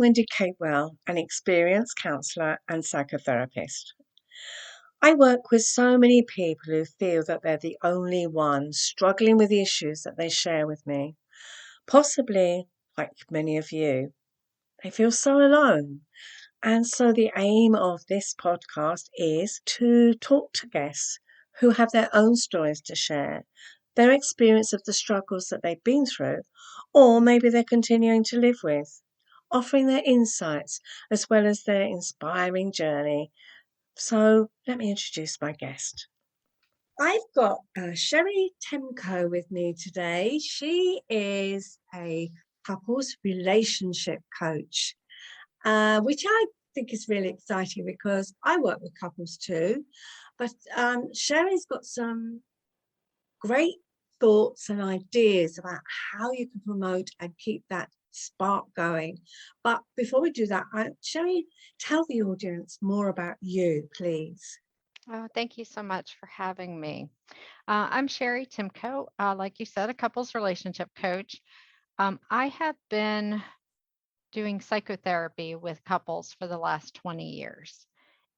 Wendy Capewell, an experienced counsellor and psychotherapist. I work with so many people who feel that they're the only ones struggling with the issues that they share with me. Possibly, like many of you, they feel so alone. And so the aim of this podcast is to talk to guests who have their own stories to share, their experience of the struggles that they've been through, or maybe they're continuing to live with, offering their insights as well as their inspiring journey. So let me introduce my guest. I've got Cheri Timko with me today. She is a couples relationship coach, which I think is really exciting because I work with couples too. But Cheri's got some great thoughts and ideas about how you can promote and keep that spark going. But before we do that, Cheri, tell the audience more about you, please. Oh, thank you so much for having me. I'm Cheri Timko, like you said, a couples relationship coach. I have been doing psychotherapy with couples for the last 20 years.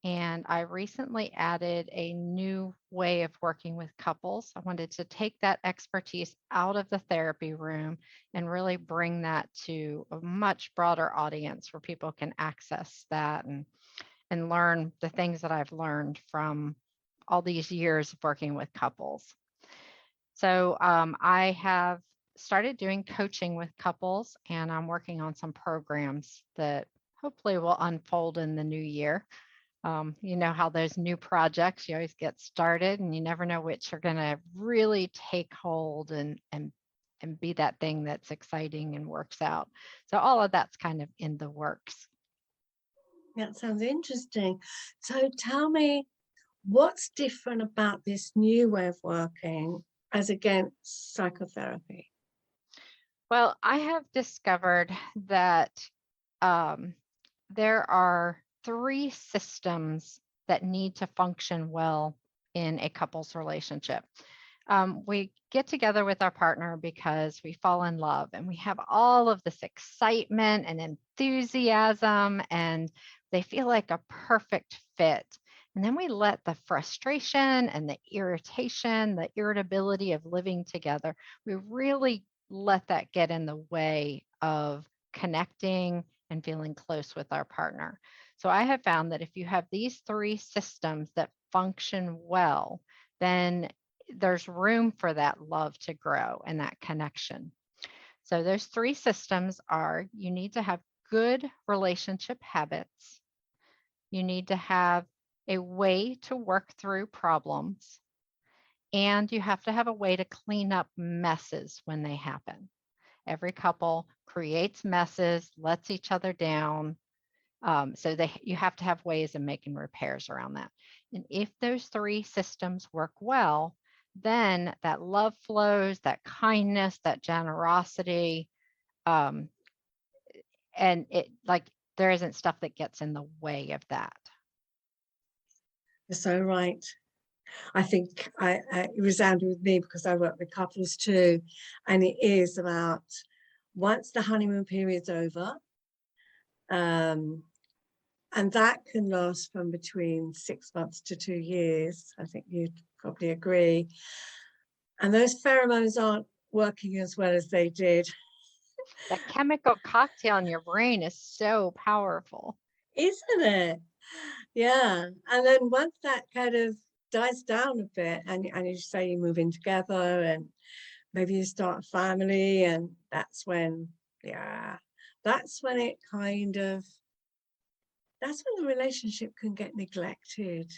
And I recently added a new way of working with couples. I wanted to take that expertise out of the therapy room and really bring that to a much broader audience where people can access that and learn the things that I've learned from all these years of working with couples. So I have started doing coaching with couples, and I'm working on some programs that hopefully will unfold in the new year. You know how those new projects, you always get started and you never know which are going to really take hold and be that thing that's exciting and works out. So all of that's kind of in the works. That sounds interesting. So tell me, what's different about this new way of working as against psychotherapy? Well, I have discovered that um, there are three systems that need to function well in a couple's relationship. We get together with our partner because we fall in love and we have all of this excitement and enthusiasm, and they feel like a perfect fit. And then we let the frustration and the irritation, the irritability of living together, we really let that get in the way of connecting and feeling close with our partner. So I have found that if you have these three systems that function well, then there's room for that love to grow and that connection. So those three systems are: you need to have good relationship habits, you need to have a way to work through problems, and you have to have a way to clean up messes when they happen. Every couple creates messes, lets each other down. You have to have ways of making repairs around that. And if those three systems work well, then that love flows, that kindness, that generosity, um, and it like there isn't stuff that gets in the way of that. You're so right. I think it resounded with me because I work with couples too. And it is about once the honeymoon period's over, um, and that can last from between 6 months to 2 years. I think you'd probably agree. And those pheromones aren't working as well as they did, That chemical cocktail in your brain is so powerful. isn't it? Yeah. And then once that kind of dies down a bit, and you say you move in together and maybe you start a family, and yeah, that's when it kind of, that's when the relationship can get neglected.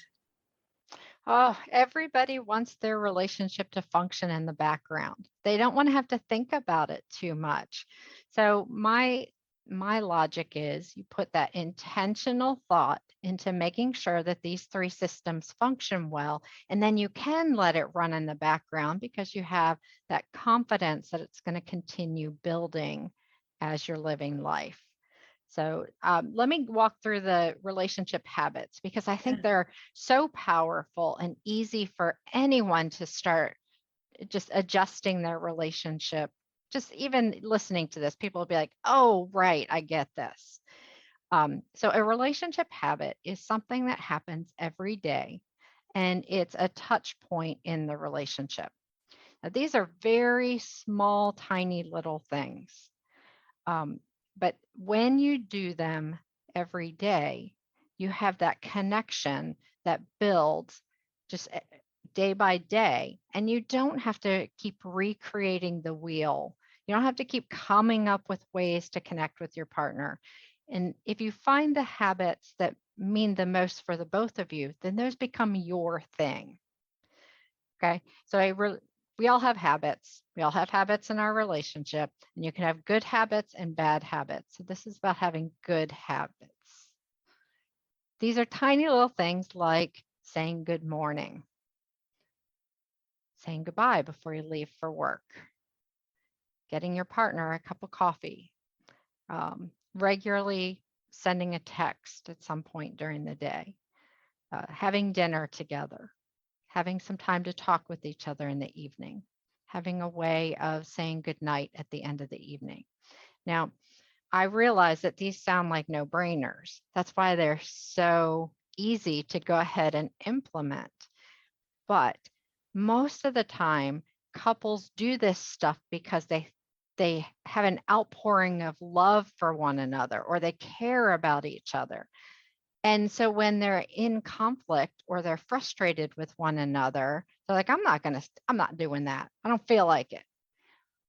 Oh, everybody wants their relationship to function in the background. They don't want to have to think about it too much. So my logic is you put that intentional thought into making sure that these three systems function well, and then you can let it run in the background because you have that confidence that it's going to continue building as you're living life. So let me walk through the relationship habits because I Yeah. think they're so powerful and easy for anyone to start just adjusting their relationship just even listening to this, people will be like, oh, right, I get this. So a relationship habit is something that happens every day, and it's a touch point in the relationship. Now, these are very small, tiny little things. Um, but when you do them every day, you have that connection that builds just day by day. And you don't have to keep recreating the wheel. You don't have to keep coming up with ways to connect with your partner. And if you find the habits that mean the most for the both of you, then those become your thing. Okay. So we all have habits. We all have habits in our relationship, and you can have good habits and bad habits. So this is about having good habits. These are tiny little things like saying good morning, saying goodbye before you leave for work, getting your partner a cup of coffee, regularly sending a text at some point during the day, having dinner together, having some time to talk with each other in the evening, having a way of saying goodnight at the end of the evening. Now, I realize that these sound like no brainers. That's why they're so easy to go ahead and implement. But most of the time, couples do this stuff because they have an outpouring of love for one another, or they care about each other. And so when they're in conflict or they're frustrated with one another, they're like, I'm not doing that. I don't feel like it.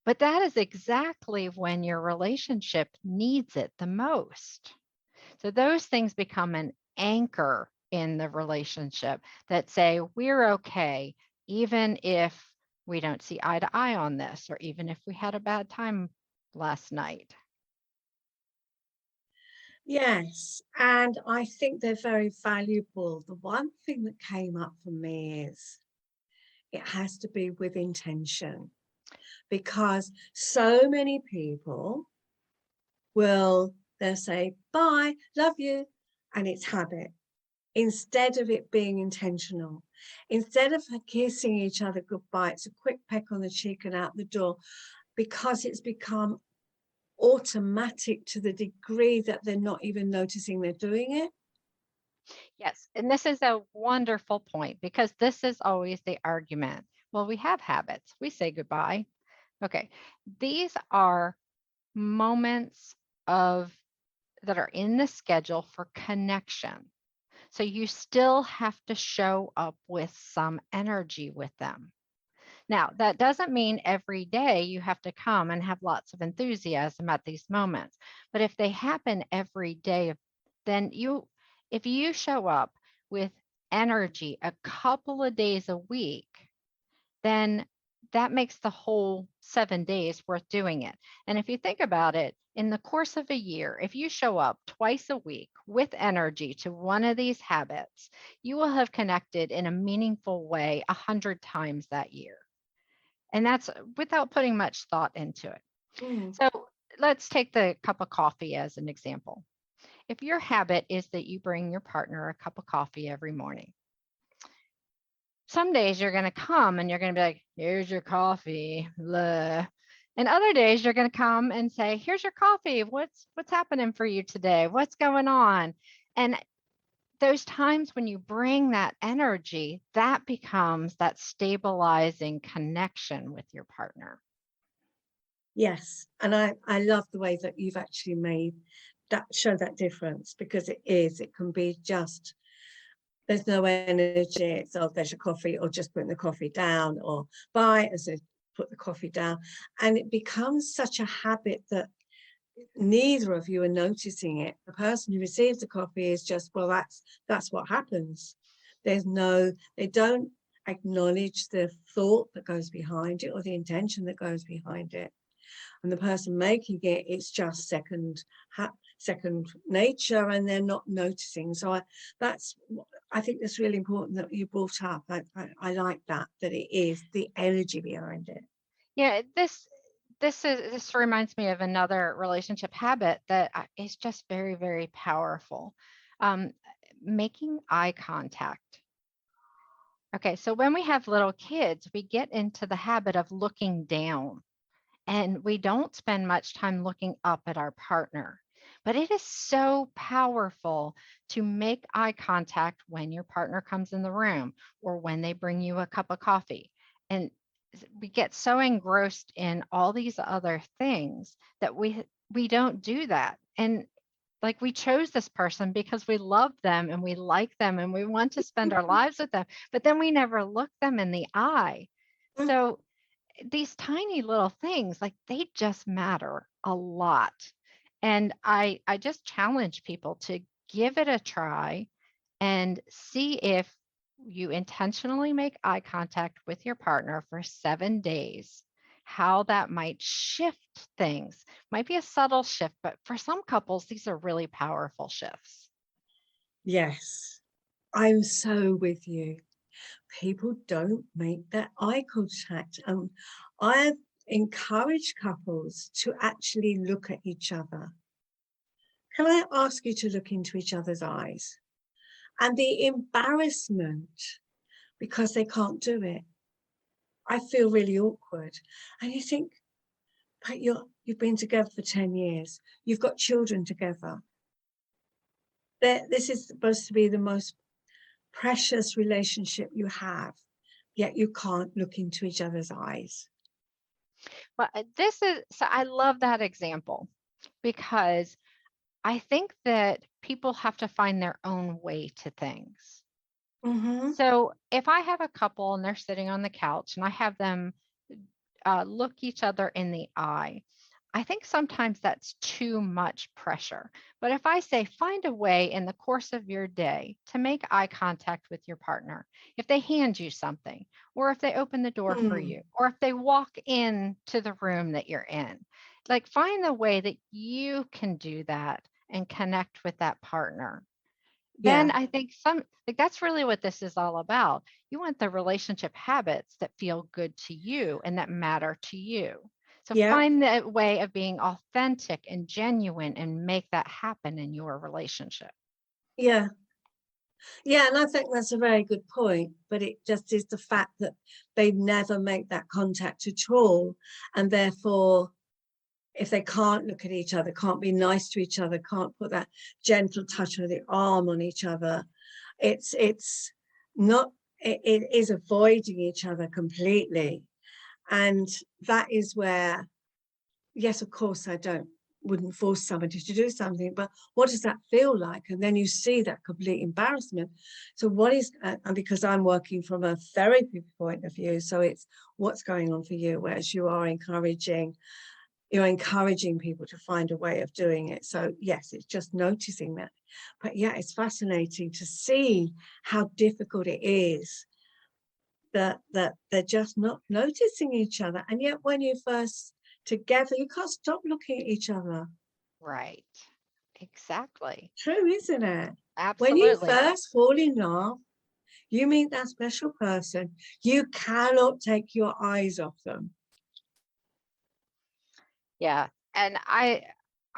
But that is exactly when your relationship needs it the most. So those things become an anchor in the relationship that say, we're okay, even if we don't see eye to eye on this, or even if we had a bad time last night. Yes, and I think they're very valuable. The one thing that came up for me is it has to be with intention, because so many people they'll say bye, love you, and it's habit instead of it being intentional. Instead of kissing each other goodbye, it's a quick peck on the cheek and out the door, because it's become automatic to the degree that they're not even noticing they're doing it. Yes. And this is a wonderful point, because this is always the argument. Well, we have habits, we say goodbye. Okay. These are moments of that are in the schedule for connection. So you still have to show up with some energy with them. Now, that doesn't mean every day you have to come and have lots of enthusiasm at these moments. But if they happen every day, then if you show up with energy a couple of days a week, then that makes the whole 7 days worth doing it. And if you think about it, in the course of a year, if you show up twice a week with energy to one of these habits, you will have connected in a meaningful way 100 times that year. And that's without putting much thought into it. Mm. So let's take the cup of coffee as an example. If your habit is that you bring your partner a cup of coffee every morning, some days you're going to come and you're going to be like, here's your coffee. Blah. And other days you're going to come and say, here's your coffee. What's happening for you today? What's going on? And those times when you bring that energy, that becomes that stabilizing connection with your partner. Yes, and I love the way that you've actually made that show that difference, because it can be just there's no energy. It's there's your coffee, or just putting the coffee down, or bye as I put the coffee down, and it becomes such a habit that neither of you are noticing it. The person who receives the coffee is just, well, that's what happens. They don't acknowledge the thought that goes behind it, or the intention that goes behind it. And the person making it, it's just second nature, and they're not noticing. So I think that's really important that you brought up. I like that it is the energy behind it. Yeah, this reminds me of another relationship habit that is just very, very powerful. Um, Making eye contact. Okay, so when we have little kids, we get into the habit of looking down. and we don't spend much time looking up at our partner. But it is so powerful to make eye contact when your partner comes in the room or when they bring you a cup of coffee. And we get so engrossed in all these other things that we don't do that. And like we chose this person because we love them and we like them and we want to spend our lives with them, but then we never look them in the eye. Mm. So these tiny little things, like they just matter a lot. And I just challenge people to give it a try and see if you intentionally make eye contact with your partner for 7 days, how that might shift things. Might be a subtle shift, but for some couples, these are really powerful shifts. Yes, I'm so with you. People don't make that eye contact. I encourage couples to actually look at each other. Can I ask you to look into each other's eyes? And the embarrassment because they can't do it. I feel really awkward. And you think, but you've been together for 10 years. You've got children together. This is supposed to be the most precious relationship you have, yet you can't look into each other's eyes. But this is, so I love that example because I think that people have to find their own way to things. Mm-hmm. So if I have a couple and they're sitting on the couch and I have them look each other in the eye, I think sometimes that's too much pressure. But if I say, find a way in the course of your day to make eye contact with your partner, if they hand you something, or if they open the door for Mm. you, or if they walk into the room that you're in, like find the way that you can do that and connect with that partner. Then Yeah, I think some like that's really what this is all about. You want the relationship habits that feel good to you and that matter to you. So yeah, find the way of being authentic and genuine and make that happen in your relationship. yeah, yeah. And I think that's a very good point. But it just is the fact that they never make that contact at all. And therefore, if they can't look at each other, can't be nice to each other, can't put that gentle touch of the arm on each other, it's not, it is avoiding each other completely. And that is where, yes, of course, I don't wouldn't force somebody to do something, but what does that feel like? And then you see that complete embarrassment. So what is, and because I'm working from a therapy point of view, so it's what's going on for you, whereas you're encouraging people to find a way of doing it. So yes, it's just noticing that. But yeah, it's fascinating to see how difficult it is that they're just not noticing each other. And yet when you first together, you can't stop looking at each other. Right. Exactly. True, isn't it? When you Absolutely. first fall in love, you meet that special person, you cannot take your eyes off them. Yeah. And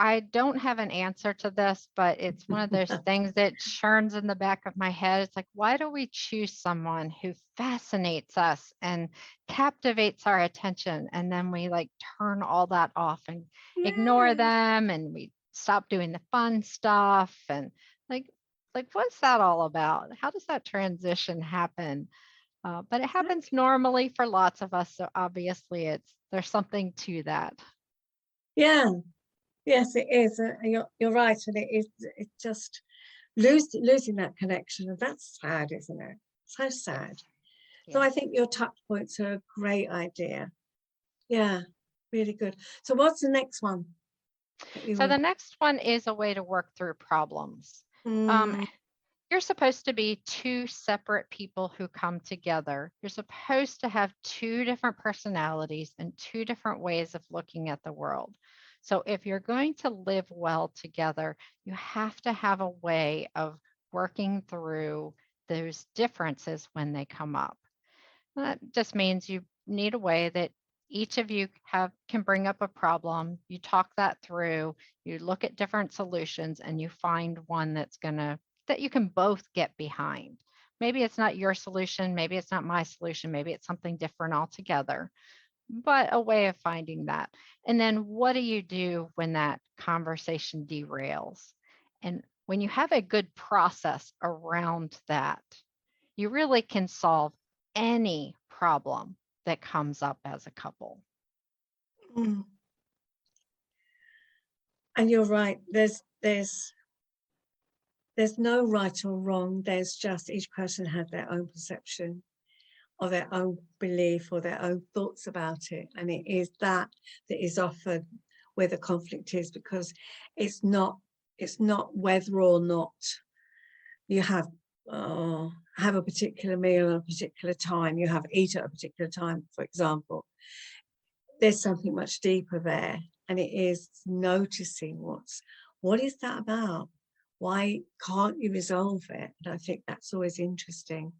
I don't have an answer to this, but it's one of those things that churns in the back of my head. It's like, why do we choose someone who fascinates us and captivates our attention? And then we like turn all that off and ignore Yeah, them and we stop doing the fun stuff and like what's that all about? How does that transition happen? But it happens exactly. normally for lots of us. So obviously there's something to that. Yeah, yes, it is. You're right, and it is. It's just losing that connection, and that's sad, isn't it? So sad. Yes. So I Yes. think your touch points are a great idea. Yeah, really good. So what's the next one that you So want? the next one is a way to work through problems. Um, Mm, you're supposed to be two separate people who come together. You're supposed to have two different personalities and two different ways of looking at the world. So if you're going to live well together, you have to have a way of working through those differences when they come up. That just means you need a way that each of you can bring up a problem, you talk that through, you look at different solutions and you find one that you can both get behind. Maybe it's not your solution, maybe it's not my solution, maybe it's something different altogether, but a way of finding that. And then what do you do when that conversation derails? And when you have a good process around that, you really can solve any problem that comes up as a couple. Mm. And you're right. There's no right or wrong. There's just each person has their own perception or their own belief or their own thoughts about it. And it is that is often where the conflict is, because it's not whether or not you have a particular meal at a particular time, you have eat at a particular time, for example. There's something much deeper there, and it is noticing what is that about? Why can't you resolve it? And I think that's always interesting.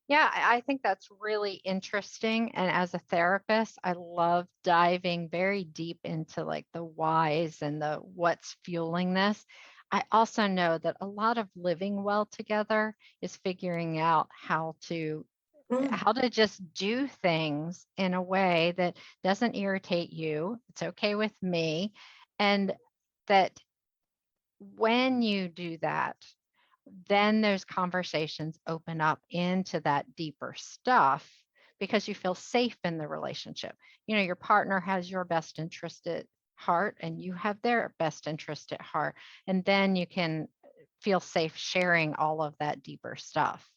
Yeah, I think that's really interesting. And as a therapist, I love diving very deep into like the whys and the what's fueling this. I also know that a lot of living well together is figuring out Mm, how to just do things in a way that doesn't irritate you. It's okay with me. And that when you do that, then those conversations open up into that deeper stuff because you feel safe in the relationship. Your partner has your best interest at heart and you have their best interest at heart. And then you can feel safe sharing all of that deeper stuff.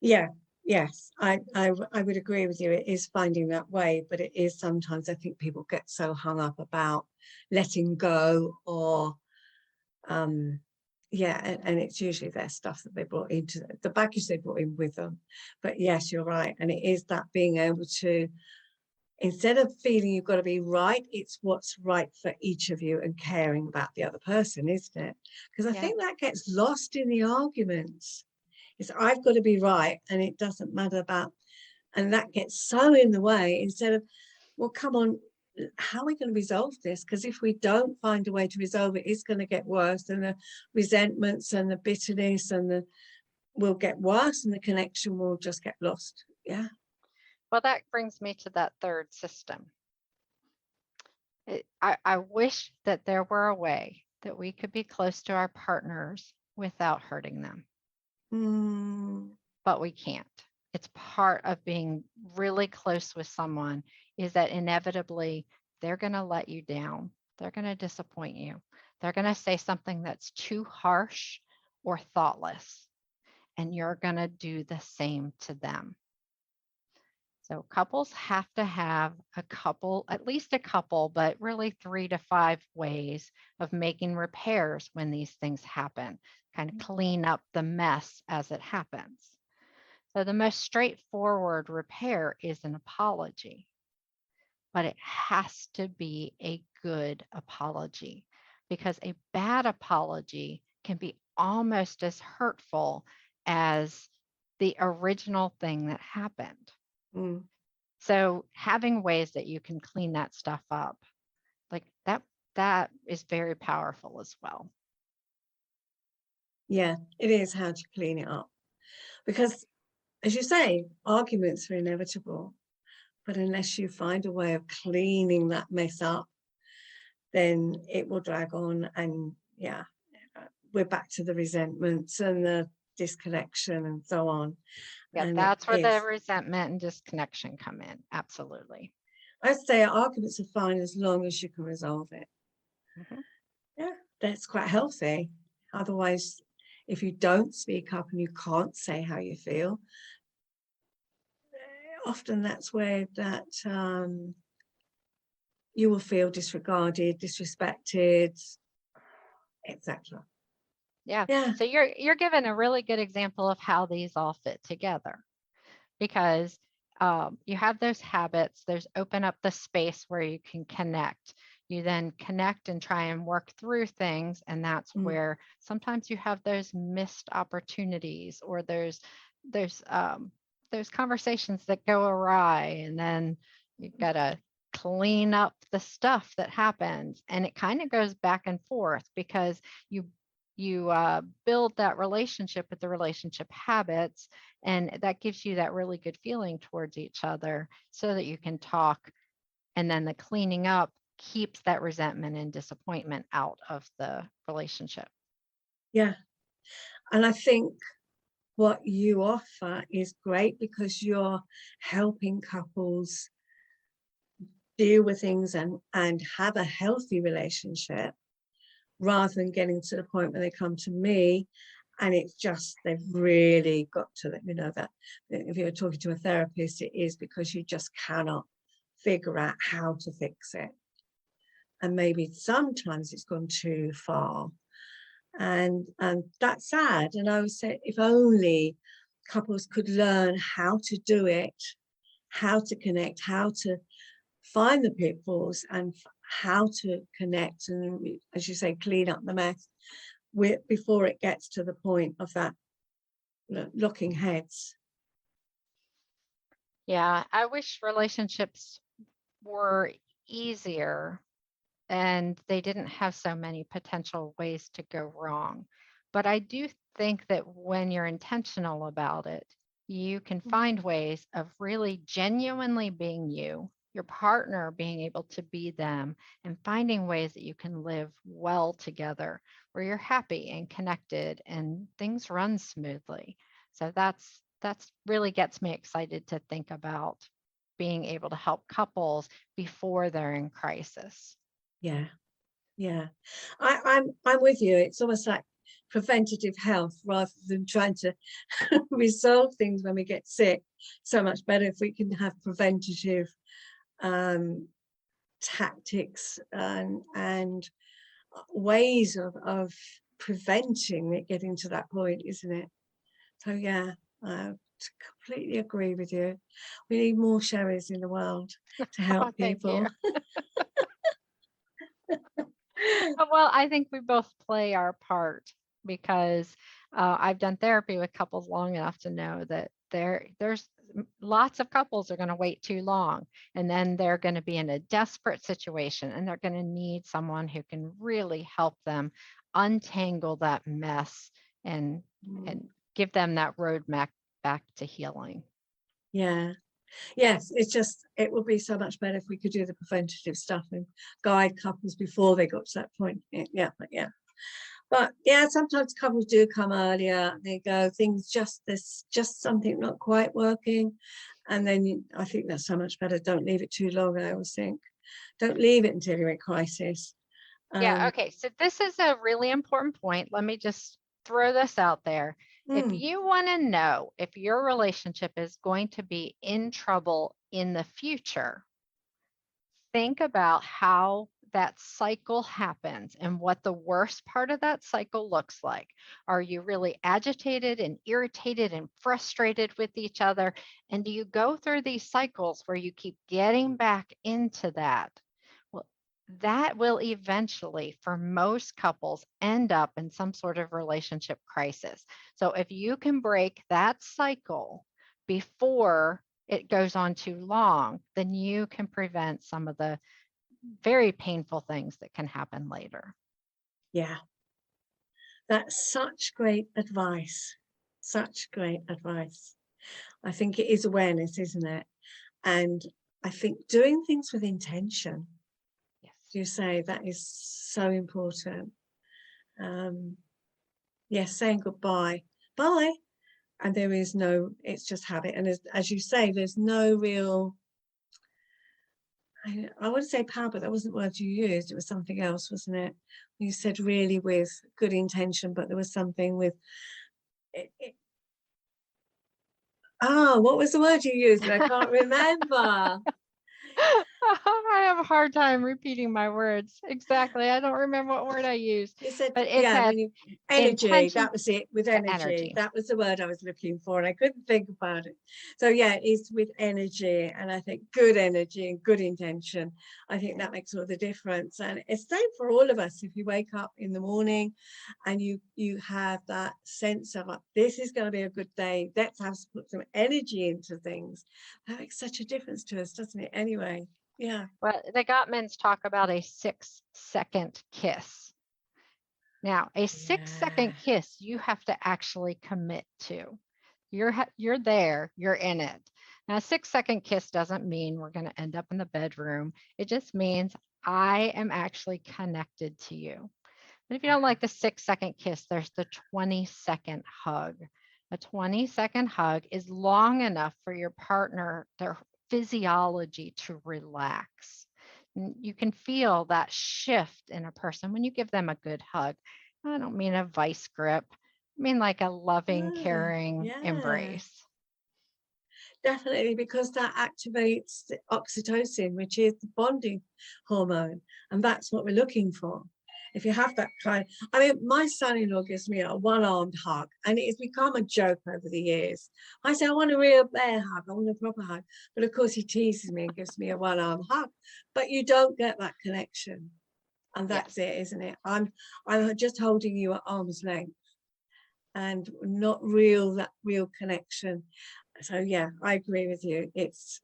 yeah, yes, I would agree with you. It is finding that way, but it is sometimes I think people get so hung up about letting go or um yeah, and it's usually their stuff that they brought into the baggage they brought in with them. But yes, you're right. And it is that being able to, instead of feeling you've got to be right, it's what's right for each of you and caring about the other person, isn't it? Because I Yeah. think that gets lost in the arguments. It's I've got to be right and it doesn't matter about, and that gets so in the way instead of, well, come on, how are we going to resolve this? Because if we don't find a way to resolve it, it's going to get worse, and the resentments and the bitterness and the will get worse, and the connection will just get lost. Yeah. Well, that brings me to that third system. I wish that there were a way that we could be close to our partners without hurting them, Mm, but we can't. It's part of being really close with someone is that inevitably they're going to let you down. They're going to disappoint you. They're going to say something that's too harsh or thoughtless, and you're going to do the same to them. So couples have to have at least a couple, but really 3 to 5 ways of making repairs when these things happen, kind of clean up the mess as it happens. So the most straightforward repair is an apology, but it has to be a good apology because a bad apology can be almost as hurtful as the original thing that happened. mm. So having ways that you can clean that stuff up, like that is very powerful as well. Yeah, it is how to clean it up. Because, as you say, arguments are inevitable. But unless you find a way of cleaning that mess up, then it will drag on. And yeah, we're back to the resentments and the disconnection and so on. Yeah, And it that's where the is, resentment and disconnection come in. Absolutely. I'd say arguments are fine as long as you can resolve it. Mhm. Yeah, that's quite healthy. Otherwise, if you don't speak up and you can't say how you feel, often that's where that you will feel disregarded, disrespected, etc. Yeah. Yeah. So you're given a really good example of how these all fit together because you have those habits, there's open up the space where you can connect. You then connect and try and work through things. And that's Mm. where sometimes you have those missed opportunities or there's conversations that go awry. And then you've got to clean up the stuff that happens. And it kind of goes back and forth because you you build that relationship with the relationship habits, and that gives you that really good feeling towards each other so that you can talk. And then the cleaning up keeps that resentment and disappointment out of the relationship. Yeah. And I think what you offer is great because you're helping couples deal with things and have a healthy relationship rather than getting to the point where they come to me and it's just they've really got to let me know that if you're talking to a therapist, it is because you just cannot figure out how to fix it. And maybe sometimes it's gone too far. And that's sad. And I would say if only couples could learn how to do it, how to connect, how to find the pitfalls and how to connect and, as you say, clean up the mess before it gets to the point of that locking heads. Yeah, I wish relationships were easier and they didn't have so many potential ways to go wrong. But I do think that when you're intentional about it, you can find ways of really genuinely being you, your partner being able to be them, and finding ways that you can live well together where you're happy and connected and things run smoothly. So that's really gets me excited to think about being able to help couples before they're in crisis. Yeah, yeah. I'm with you. It's almost like preventative health rather than trying to resolve things when we get sick. So much better if we can have preventative um, tactics and ways of preventing it getting to that point, isn't it? So yeah, I completely agree with you. We need more Cheris in the world to Oh, help thank you. people. Well, I think we both play our part because I've done therapy with couples long enough to know that there's lots of couples are going to wait too long, and then they're going to be in a desperate situation and they're going to need someone who can really help them untangle that mess and Mm, and give them that roadmap back to healing. yeah. Yes, it's just it would be so much better if we could do the preventative stuff and guide couples before they got to that point. Yeah, but yeah. But yeah, sometimes couples do come earlier. They go, things just this, just something not quite working. And then I think that's so much better. Don't leave it too long. I always think, don't leave it until you're in crisis. Yeah, Um, okay. So this is a really important point. Let me just throw this out there. If mm, you want to know if your relationship is going to be in trouble in the future, think about how that cycle happens and what the worst part of that cycle looks like. Are you really agitated and irritated and frustrated with each other? And do you go through these cycles where you keep getting back into that? Well, that will eventually, for most couples, end up in some sort of relationship crisis. So if you can break that cycle before it goes on too long, then you can prevent some of the very painful things that can happen later. yeah, that's such great advice. Such great advice. I think it is awareness, isn't it? And I think doing things with intention, Yes. you say that is so important. Um, yes, saying goodbye, bye. And there is no, it's just habit. And as you say, there's no real, I wouldn't say power, but that wasn't the word you used. It was something else, wasn't it? You said really with good intention, but there was something with, it, what was the word you used? And I can't remember. I have a hard time repeating my words. Exactly. I don't remember what word I used, You said, but it yeah, had when you energy, intention that was it, with to energy. energy. That was the word I was looking for, and I couldn't think about it. So yeah, it's with energy, and I think good energy and good intention. I think Yeah. that makes all the difference. And it's same for all of us. If you wake up in the morning and you have that sense of this is going to be a good day, let's have put some energy into things. That makes such a difference to us, doesn't it? Anyway, yeah. Well, the Gottmans talk about a 6-second kiss. Now, a 6-second Yeah. kiss you have to actually commit to. You're there, you're in it. Now, a 6-second kiss doesn't mean we're going to end up in the bedroom. It just means I am actually connected to you. But if you don't like the 6-second kiss, there's the 20-second hug. A 20-second hug is long enough for your partner, their physiology to relax. You can feel that shift in a person when you give them a good hug. I don't mean a vice grip. I mean like a loving, Ah, caring yeah. embrace. Definitely, because that activates the oxytocin, which is the bonding hormone, and that's what we're looking for. If you have that kind, I mean, my son-in-law gives me a one-armed hug, and it's become a joke over the years. I say, I want a real bear hug, I want a proper hug, but of course he teases me and gives me a one-armed hug. But you don't get that connection, and that's Yes. it, isn't it? I'm just holding you at arm's length, and not that real connection. So yeah, I agree with you. It's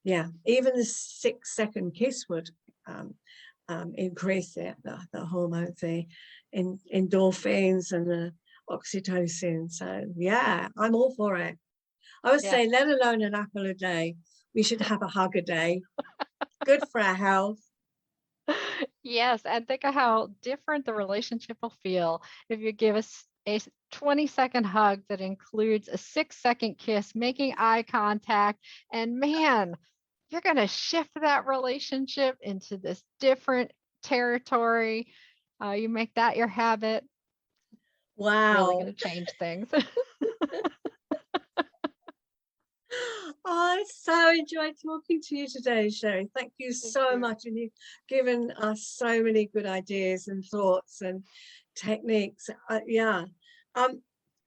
yeah, even the 6-second kiss would um, increase it, the hormones, the endorphins and the oxytocin. So yeah, I'm all for it. I would Yes. say, let alone an apple a day, we should have a hug a day. Good for our health. Yes, and think of how different the relationship will feel if you give us a 20-second hug that includes a 6-second kiss, making eye contact, and man, you're going to shift that relationship into this different territory. You make that your habit, really going Wow. to change things. I so enjoyed talking to you today, Cheri. Thank you Thank so you. much. And you've given us so many good ideas and thoughts and techniques. Yeah. Um,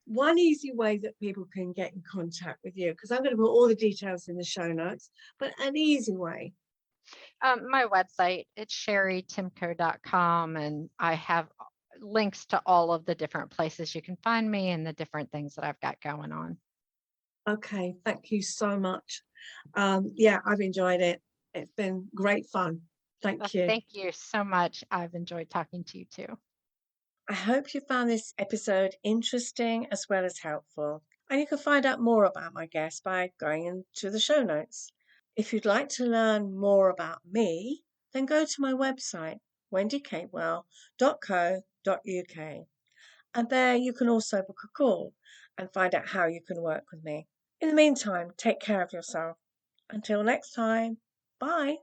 one easy way that people can get in contact with you, because I'm going to put all the details in the show notes, but an easy way. My website, it's cheritimko.com, and I have links to all of the different places you can find me and the different things that I've got going on. Okay. Thank you so much. Yeah, I've enjoyed it. It's been great fun. Well, Thank you. thank you so much. I've enjoyed talking to you too. I hope you found this episode interesting as well as helpful. And you can find out more about my guest by going into the show notes. If you'd like to learn more about me, then go to my website, wendykatewell.co.uk. And there you can also book a call and find out how you can work with me. In the meantime, take care of yourself. Until next time, bye.